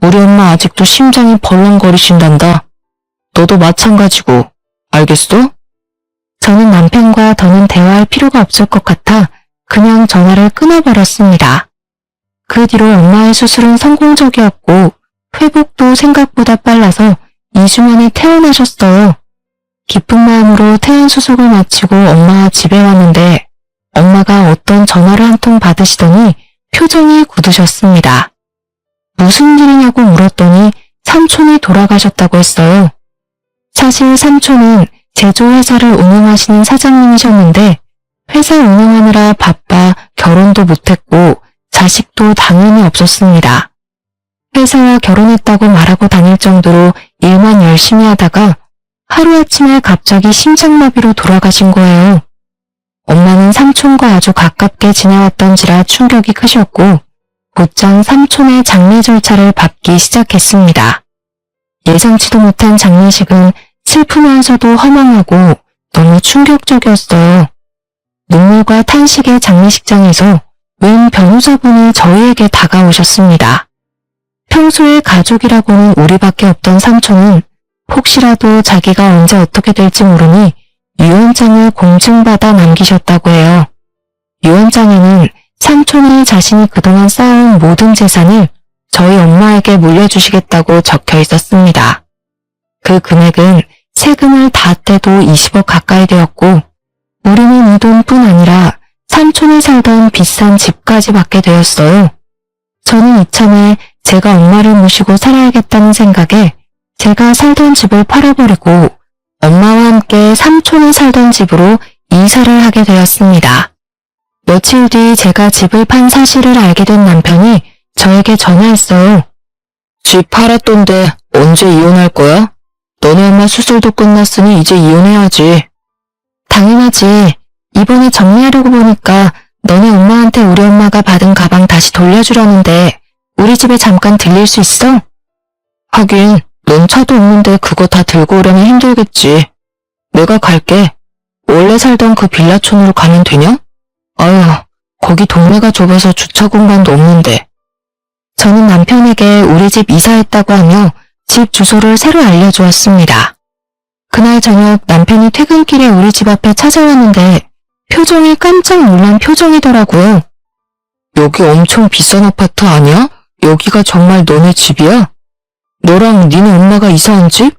우리 엄마 아직도 심장이 벌렁거리신단다. 너도 마찬가지고, 알겠어? 저는 남편과 더는 대화할 필요가 없을 것 같아 그냥 전화를 끊어버렸습니다. 그 뒤로 엄마의 수술은 성공적이었고 회복도 생각보다 빨라서 2주 만에 퇴원하셨어요. 기쁜 마음으로 퇴원 수속을 마치고 엄마와 집에 왔는데 엄마가 어떤 전화를 한 통 받으시더니 표정이 굳으셨습니다. 무슨 일이냐고 물었더니 삼촌이 돌아가셨다고 했어요. 사실 삼촌은 제조회사를 운영하시는 사장님이셨는데 회사 운영하느라 바빠 결혼도 못했고 자식도 당연히 없었습니다. 회사와 결혼했다고 말하고 다닐 정도로 일만 열심히 하다가 하루아침에 갑자기 심장마비로 돌아가신 거예요. 엄마는 삼촌과 아주 가깝게 지내왔던지라 충격이 크셨고 곧장 삼촌의 장례 절차를 밟기 시작했습니다. 예상치도 못한 장례식은 슬프면서도 허망하고 너무 충격적이었어요. 눈물과 탄식의 장례식장에서 웬 변호사분이 저희에게 다가오셨습니다. 평소에 가족이라고는 우리밖에 없던 삼촌은 혹시라도 자기가 언제 어떻게 될지 모르니 유언장을 공증받아 남기셨다고 해요. 유언장에는 삼촌이 자신이 그동안 쌓아온 모든 재산을 저희 엄마에게 물려주시겠다고 적혀 있었습니다. 그 금액은 세금을 다 떼도 20억 가까이 되었고 우리는 이 돈뿐 아니라 삼촌이 살던 비싼 집까지 받게 되었어요. 저는 이참에 제가 엄마를 모시고 살아야겠다는 생각에 제가 살던 집을 팔아버리고 엄마와 함께 삼촌이 살던 집으로 이사를 하게 되었습니다. 며칠 뒤 제가 집을 판 사실을 알게 된 남편이 저에게 전화했어요. 집 팔았던데 언제 이혼할 거야? 너네 엄마 수술도 끝났으니 이제 이혼해야지. 당연하지. 이번에 정리하려고 보니까 너네 엄마한테 우리 엄마가 받은 가방 다시 돌려주려는데 우리 집에 잠깐 들릴 수 있어? 하긴 넌 차도 없는데 그거 다 들고 오려면 힘들겠지. 내가 갈게. 원래 살던 그 빌라촌으로 가면 되냐? 아유, 거기 동네가 좁아서 주차 공간도 없는데. 저는 남편에게 우리 집 이사했다고 하며 집 주소를 새로 알려주었습니다. 그날 저녁 남편이 퇴근길에 우리 집 앞에 찾아왔는데 표정이 깜짝 놀란 표정이더라고요. 여기 엄청 비싼 아파트 아니야? 여기가 정말 너네 집이야? 너랑 니네 엄마가 이사한 집?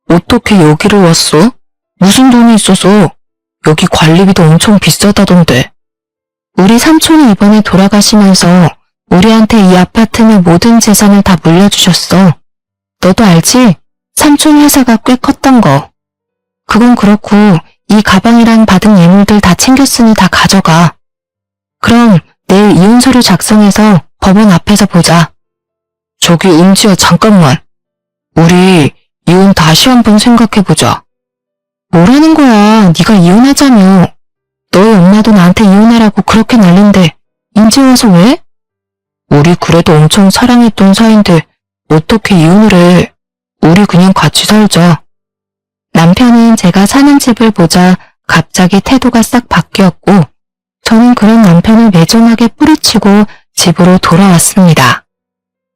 어떻게 여기를 왔어? 무슨 돈이 있어서? 여기 관리비도 엄청 비싸다던데. 우리 삼촌이 이번에 돌아가시면서 우리한테 이 아파트의 모든 재산을 다 물려주셨어. 너도 알지? 삼촌 회사가 꽤 컸던 거. 그건 그렇고 이 가방이랑 받은 예물들 다 챙겼으니 다 가져가. 그럼 내일 이혼서류 작성해서 법원 앞에서 보자. 저기 은지야 잠깐만. 우리 이혼 다시 한번 생각해보자. 뭐라는 거야? 네가 이혼하자며. 너희 엄마도 나한테 이혼하라고 그렇게 난린데 이제 와서 왜? 우리 그래도 엄청 사랑했던 사이인데 어떻게 이혼을 해. 우리 그냥 같이 살자. 남편은 제가 사는 집을 보자 갑자기 태도가 싹 바뀌었고 저는 그런 남편을 매정하게 뿌리치고 집으로 돌아왔습니다.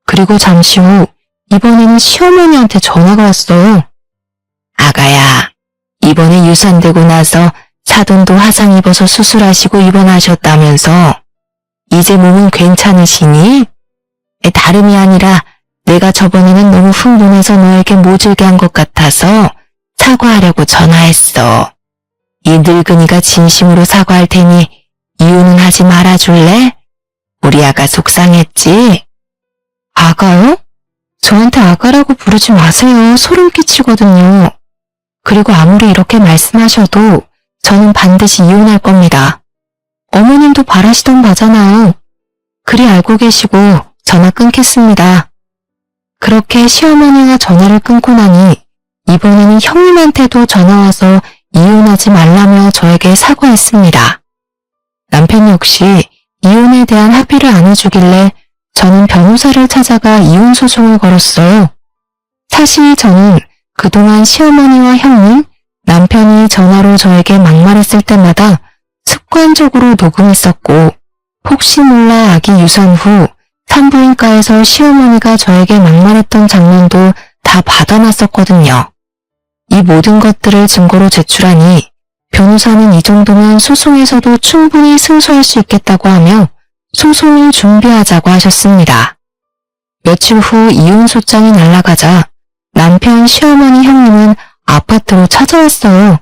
그리고 잠시 후 이번에는 시어머니한테 전화가 왔어요. 아가야, 이번에 유산되고 나서 사돈도 화상 입어서 수술하시고 입원하셨다면서 이제 몸은 괜찮으시니? 다름이 아니라 내가 저번에는 너무 흥분해서 너에게 모질게 한 것 같아서 사과하려고 전화했어. 이 늙은이가 진심으로 사과할 테니 이혼은 하지 말아줄래? 우리 아가 속상했지? 아가요? 저한테 아가라고 부르지 마세요. 소름 끼치거든요. 그리고 아무리 이렇게 말씀하셔도 저는 반드시 이혼할 겁니다. 어머님도 바라시던 바잖아요. 그리 알고 계시고 전화 끊겠습니다. 그렇게 시어머니와 전화를 끊고 나니 이번에는 형님한테도 전화와서 이혼하지 말라며 저에게 사과했습니다. 남편 역시 이혼에 대한 합의를 안 해주길래 저는 변호사를 찾아가 이혼 소송을 걸었어요. 사실 저는 그동안 시어머니와 형님, 남편이 전화로 저에게 막말했을 때마다 습관적으로 녹음했었고 혹시 몰라 아기 유산 후 산부인과에서 시어머니가 저에게 막말했던 장면도 다 받아놨었거든요. 이 모든 것들을 증거로 제출하니 변호사는 이 정도면 소송에서도 충분히 승소할 수 있겠다고 하며 소송을 준비하자고 하셨습니다. 며칠 후 이혼 소장이 날아가자 남편, 시어머니, 형님은 아파트로 찾아왔어요.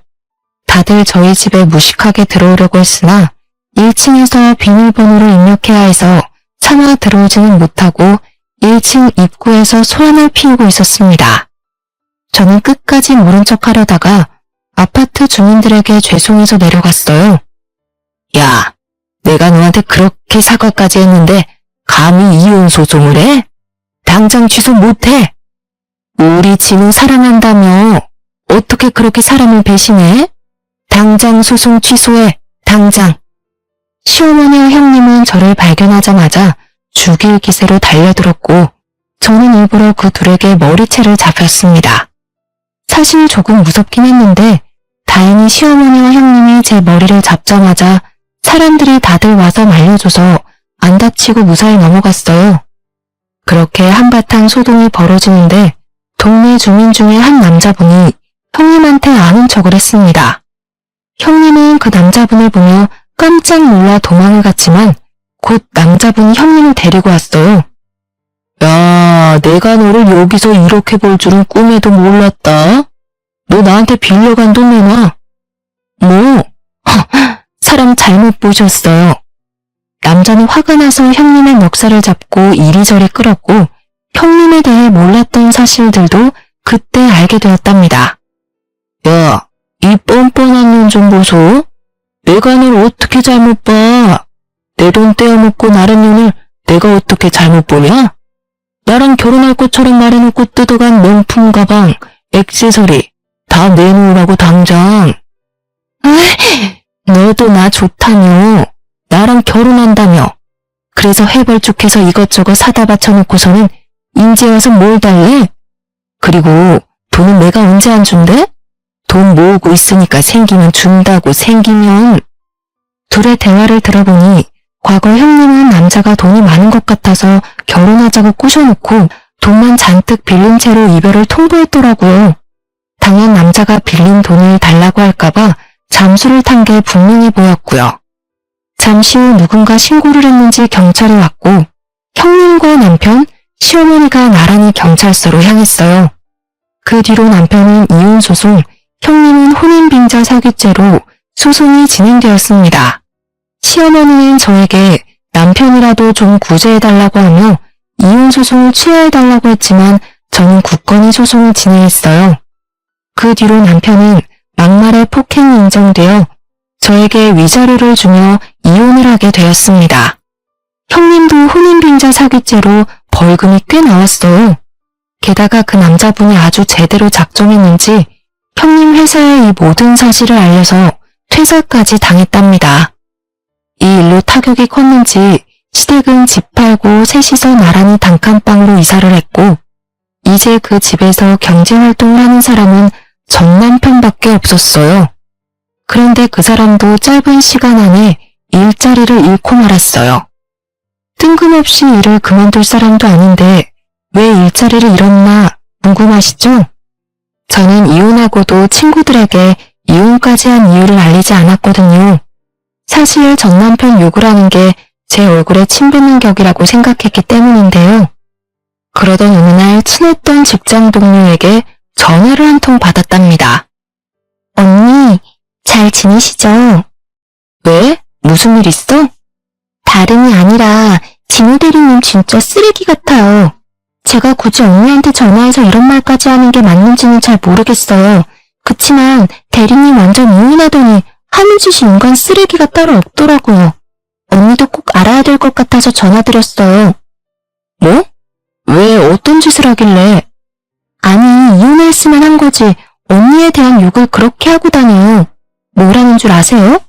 다들 저희 집에 무식하게 들어오려고 했으나 1층에서 비밀번호를 입력해야 해서 차마 들어오지는 못하고 1층 입구에서 소란을 피우고 있었습니다. 저는 끝까지 모른 척 하려다가 아파트 주민들에게 죄송해서 내려갔어요. 야, 내가 너한테 그렇게 사과까지 했는데 감히 이혼 소송을 해? 당장 취소 못해. 우리 진우 사랑한다며 어떻게 그렇게 사람을 배신해? 당장 소송 취소해. 당장. 시어머니와 형님은 저를 발견하자마자 죽일 기세로 달려들었고 저는 일부러 그 둘에게 머리채를 잡혔습니다. 사실 조금 무섭긴 했는데 다행히 시어머니와 형님이 제 머리를 잡자마자 사람들이 다들 와서 말려줘서 안 다치고 무사히 넘어갔어요. 그렇게 한바탕 소동이 벌어지는데 동네 주민 중에 한 남자분이 형님한테 아는 척을 했습니다. 형님은 그 남자분을 보며 깜짝 놀라 도망을 갔지만 곧 남자분이 형님을 데리고 왔어요. 야, 내가 너를 여기서 이렇게 볼 줄은 꿈에도 몰랐다. 너 나한테 빌려간 돈 내놔. 뭐? 사람 잘못 보셨어요. 남자는 화가 나서 형님의 멱살을 잡고 이리저리 끌었고 형님에 대해 몰랐던 사실들도 그때 알게 되었답니다. 야, 이 뻔뻔한 눈 좀 보소. 내가 널 어떻게 잘못 봐. 내 돈 떼어먹고 나른 년을 내가 어떻게 잘못 보냐? 나랑 결혼할 것처럼 말해놓고 뜯어간 명품 가방, 액세서리 다 내놓으라고 당장. 너도 나 좋다며. 나랑 결혼한다며. 그래서 해벌쭉해서 이것저것 사다 바쳐놓고서는 인제 와서 뭘 달래? 그리고 돈은 내가 언제 안 준대? 돈 모으고 있으니까 생기면 준다고. 생기면. 둘의 대화를 들어보니 과거 형님은 남자가 돈이 많은 것 같아서 결혼하자고 꼬셔놓고 돈만 잔뜩 빌린 채로 이별을 통보했더라고요. 당연 남자가 빌린 돈을 달라고 할까봐 잠수를 탄 게 분명해 보였고요. 잠시 후 누군가 신고를 했는지 경찰이 왔고 형님과 남편, 시어머니가 나란히 경찰서로 향했어요. 그 뒤로 남편은 이혼 소송, 형님은 혼인빙자 사기죄로 소송이 진행되었습니다. 시어머니는 저에게 남편이라도 좀 구제해달라고 하며 이혼 소송을 취하해달라고 했지만 저는 굳건히 소송을 진행했어요. 그 뒤로 남편은 막말의 폭행이 인정되어 저에게 위자료를 주며 이혼을 하게 되었습니다. 형님도 혼인빙자 사기죄로 벌금이 꽤 나왔어요. 게다가 그 남자분이 아주 제대로 작정했는지 형님 회사에 이 모든 사실을 알려서 퇴사까지 당했답니다. 이 일로 타격이 컸는지 시댁은 집 팔고 셋이서 나란히 단칸방으로 이사를 했고 이제 그 집에서 경제활동을 하는 사람은 전 남편밖에 없었어요. 그런데 그 사람도 짧은 시간 안에 일자리를 잃고 말았어요. 뜬금없이 일을 그만둘 사람도 아닌데 왜 일자리를 잃었나 궁금하시죠? 저는 이혼하고도 친구들에게 이혼까지 한 이유를 알리지 않았거든요. 사실 전 남편 욕을 하는 게 제 얼굴에 침 뱉는 격이라고 생각했기 때문인데요. 그러던 어느 날 친했던 직장 동료에게 전화를 한 통 받았답니다. 언니, 잘 지내시죠? 왜? 무슨 일 있어? 다름이 아니라 진우 대리님 진짜 쓰레기 같아요. 제가 굳이 언니한테 전화해서 이런 말까지 하는 게 맞는지는 잘 모르겠어요. 그치만 대리님 완전 이혼하더니 하는 짓이 인간 쓰레기가 따로 없더라고요. 언니도 꼭 알아야 될 것 같아서 전화드렸어요. 뭐? 왜 어떤 짓을 하길래? 아니, 이혼했으면 한 거지 언니에 대한 욕을 그렇게 하고 다녀요. 뭐라는 줄 아세요?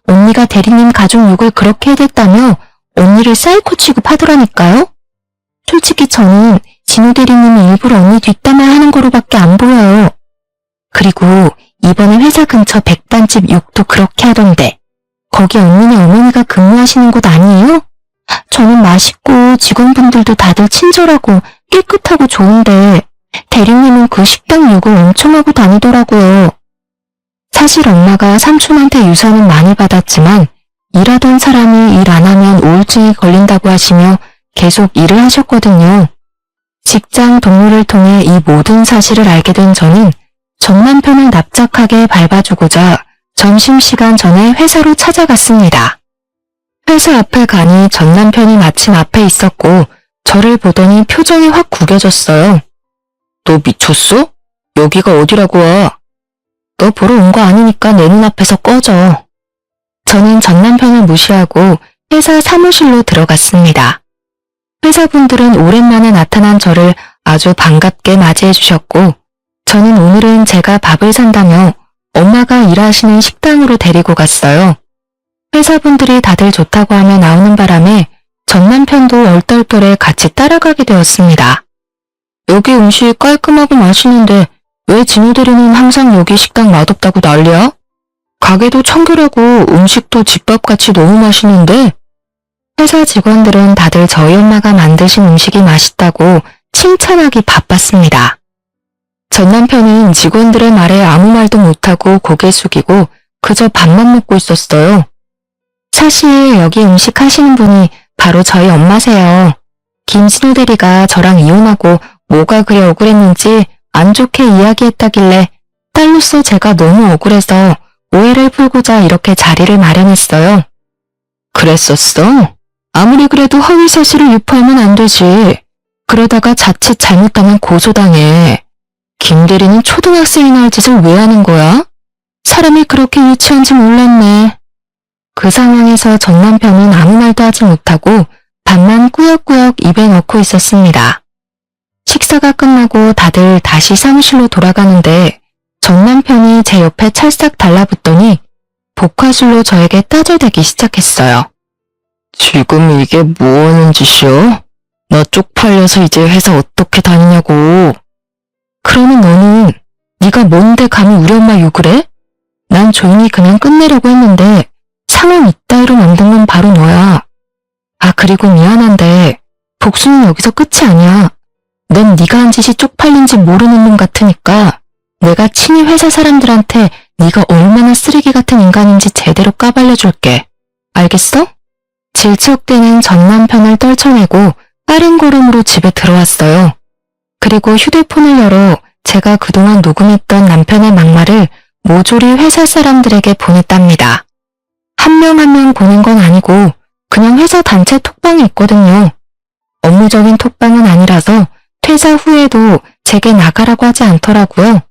언니가 대리님 가족 욕을 그렇게 해댔다며 언니를 사이코 취급하더라니까요. 솔직히 저는 진우 대리님이 일부러 언니 뒷담화 하는 거로밖에 안 보여요. 그리고 이번에 회사 근처 백반집 욕도 그렇게 하던데 거기 언니네 어머니가 근무하시는 곳 아니에요? 저는 맛있고 직원분들도 다들 친절하고 깨끗하고 좋은데 대리님은 그 식당 욕을 엄청 하고 다니더라고요. 사실 엄마가 삼촌한테 유산은 많이 받았지만 일하던 사람이 일 안 하면 우울증이 걸린다고 하시며 계속 일을 하셨거든요. 직장 동료를 통해 이 모든 사실을 알게 된 저는 전 남편을 납작하게 밟아주고자 점심시간 전에 회사로 찾아갔습니다. 회사 앞에 가니 전 남편이 마침 앞에 있었고 저를 보더니 표정이 확 구겨졌어요. 너 미쳤어? 여기가 어디라고 와? 너 보러 온 거 아니니까 내 눈앞에서 꺼져. 저는 전 남편을 무시하고 회사 사무실로 들어갔습니다. 회사분들은 오랜만에 나타난 저를 아주 반갑게 맞이해 주셨고 저는 오늘은 제가 밥을 산다며 엄마가 일하시는 식당으로 데리고 갔어요. 회사분들이 다들 좋다고 하며 나오는 바람에 전 남편도 얼떨결에 같이 따라가게 되었습니다. 여기 음식 깔끔하고 맛있는데 왜 진우대리는 항상 여기 식당 맛없다고 난리야? 가게도 청결하고 음식도 집밥같이 너무 맛있는데? 회사 직원들은 다들 저희 엄마가 만드신 음식이 맛있다고 칭찬하기 바빴습니다. 전 남편은 직원들의 말에 아무 말도 못하고 고개 숙이고 그저 밥만 먹고 있었어요. 사실 여기 음식 하시는 분이 바로 저희 엄마세요. 김진우 대리가 저랑 이혼하고 뭐가 그리 억울했는지 안 좋게 이야기했다길래 딸로서 제가 너무 억울해서 오해를 풀고자 이렇게 자리를 마련했어요. 그랬었어? 아무리 그래도 허위 사실을 유포하면 안 되지. 그러다가 자칫 잘못하면 고소당해. 김 대리는 초등학생이나 할 짓을 왜 하는 거야? 사람이 그렇게 유치한지 몰랐네. 그 상황에서 전 남편은 아무 말도 하지 못하고 밥만 꾸역꾸역 입에 넣고 있었습니다. 식사가 끝나고 다들 다시 사무실로 돌아가는데 전 남편이 제 옆에 찰싹 달라붙더니 복화술로 저에게 따져대기 시작했어요. 지금 이게 뭐 하는 짓이야? 나 쪽팔려서 이제 회사 어떻게 다니냐고. 그러면 너는 네가 뭔데 감히 우리 엄마 욕을 해? 난 조용히 그냥 끝내려고 했는데 상황 이따위로 만든 건 바로 너야. 아 그리고 미안한데 복수는 여기서 끝이 아니야. 넌 네가 한 짓이 쪽팔린지 모르는 놈 같으니까 내가 친히 회사 사람들한테 네가 얼마나 쓰레기 같은 인간인지 제대로 까발려줄게. 알겠어? 질척대는 전 남편을 떨쳐내고 빠른 걸음으로 집에 들어왔어요. 그리고 휴대폰을 열어 제가 그동안 녹음했던 남편의 막말을 모조리 회사 사람들에게 보냈답니다. 한 명 한 명 보낸 건 아니고 그냥 회사 단체 톡방에 있거든요. 업무적인 톡방은 아니라서 퇴사 후에도 제게 나가라고 하지 않더라고요.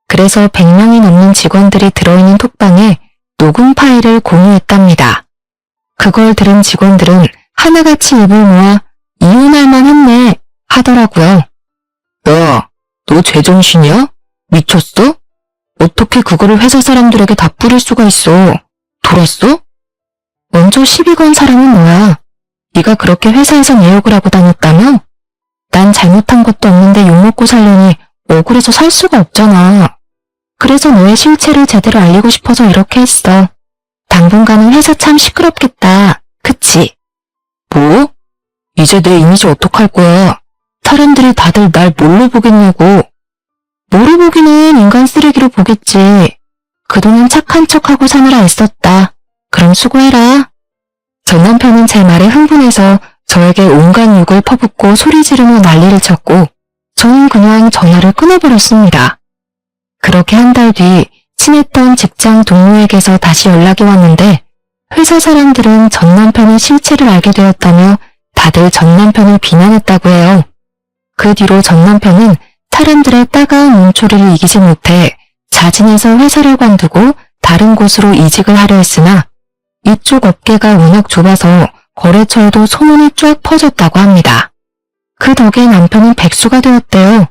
그래서 100명이 넘는 직원들이 들어있는 톡방에 녹음 파일을 공유했답니다. 그걸 들은 직원들은 하나같이 입을 모아 이혼할 만했네 하더라고요. 야, 너 제정신이야? 미쳤어? 어떻게 그거를 회사 사람들에게 다 뿌릴 수가 있어? 돌았어? 먼저 시비 건 사람은 너야. 네가 그렇게 회사에서 내 욕을 하고 다녔다며? 난 잘못한 것도 없는데 욕먹고 살려니 억울해서 살 수가 없잖아. 그래서 너의 실체를 제대로 알리고 싶어서 이렇게 했어. 당분간은 회사 참 시끄럽겠다. 그치? 뭐? 이제 내 이미지 어떡할 거야? 사람들이 다들 날 뭘로 보겠냐고. 뭐로 보기는 인간 쓰레기로 보겠지. 그동안 착한 척하고 사느라 애썼다. 그럼 수고해라. 전 남편은 제 말에 흥분해서 저에게 온갖 욕을 퍼붓고 소리 지르며 난리를 쳤고 저는 그냥 전화를 끊어버렸습니다. 그렇게 한 달 뒤 친했던 직장 동료에게서 다시 연락이 왔는데 회사 사람들은 전 남편의 실체를 알게 되었다며 다들 전 남편을 비난했다고 해요. 그 뒤로 전 남편은 사람들의 따가운 눈초리를 이기지 못해 자진해서 회사를 관두고 다른 곳으로 이직을 하려 했으나 이쪽 업계가 워낙 좁아서 거래처에도 소문이 쫙 퍼졌다고 합니다. 그 덕에 남편은 백수가 되었대요.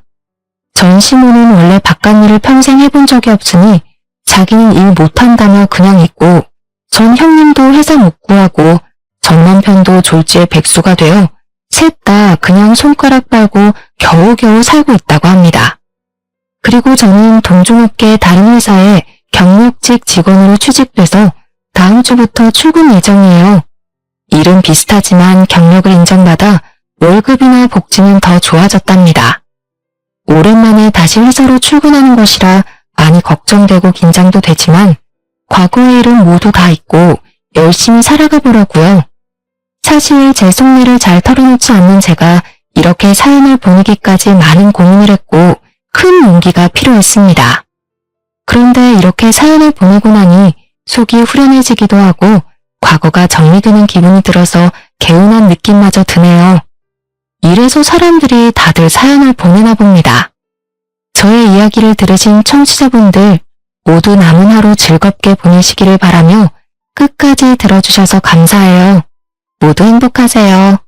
전 시모는 원래 바깥 일을 평생 해본 적이 없으니 자기는 일 못한다며 그냥 있고 전 형님도 회사 못 구하고 전 남편도 졸지에 백수가 되어 셋 다 그냥 손가락 빨고 겨우겨우 살고 있다고 합니다. 그리고 저는 동종업계 다른 회사에 경력직 직원으로 취직돼서 다음 주부터 출근 예정이에요. 일은 비슷하지만 경력을 인정받아 월급이나 복지는 더 좋아졌답니다. 오랜만에 다시 회사로 출근하는 것이라 많이 걱정되고 긴장도 되지만 과거의 일은 모두 다 잊고 열심히 살아가 보려고요. 사실 제 속내를 잘 털어놓지 않는 제가 이렇게 사연을 보내기까지 많은 고민을 했고 큰 용기가 필요했습니다. 그런데 이렇게 사연을 보내고 나니 속이 후련해지기도 하고 과거가 정리되는 기분이 들어서 개운한 느낌마저 드네요. 이래서 사람들이 다들 사연을 보내나 봅니다. 저의 이야기를 들으신 청취자분들 모두 남은 하루 즐겁게 보내시기를 바라며 끝까지 들어주셔서 감사해요. 모두 행복하세요.